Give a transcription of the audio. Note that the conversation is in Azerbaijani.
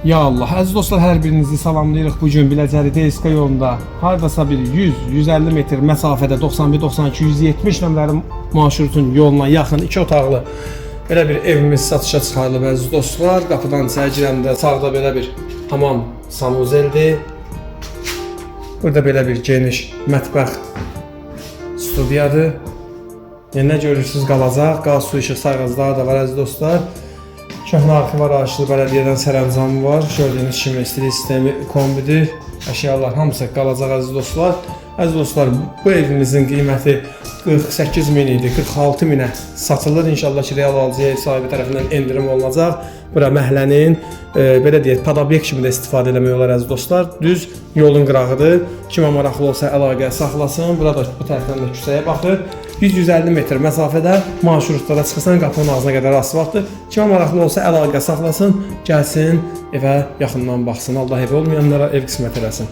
Ya Allah, əziz dostlar, hər birinizi salamlayırıq. Bugün Biləcəri DSK yolunda hardasa bir 100-150 metr məsafədə 91-92-170 nömrəli marşrutun yoluna yaxın 2 otaqlı belə bir evimiz satışa çıxarılıb əziz dostlar. Qapıdan içəri girəndə sağda belə bir hamam sanuzeldir. Burada belə bir geniş mətbəx studiyadır. Nə görürsünüz, qalacaq, qaz, su, işıq sayğacları da var əziz dostlar. Köhnə arxiv araçlı bələdiyyədən sərəncamı var. Gördüyünüz kimi istilik sistemi kombidir. Əşyalar hamısı qalacaq əziz dostlar. Əziz dostlar, bu evimizin qiyməti 48 min idi, 46 minə satılır. İnşallah ki, real alıcıya ev sahibi tərəfindən endirim olunacaq. Bura məhəllənin, belə deyək, padabyek kimi də istifadə eləmək olar əziz dostlar. Düz yolun qırağıdır. Kimə maraqlı olsa əlaqə saxlasın. Burada bu tərəfdən də küçəyə baxır. 100-150 metr məsafədə marşrutlara çıxırsan, qapının ağzına qədər asfaltdır. Kimə maraqlı olsa əlaqə saxlasın, gəlsin evə yaxından baxsın. Allah evi olmayanlara ev qismət eləsin.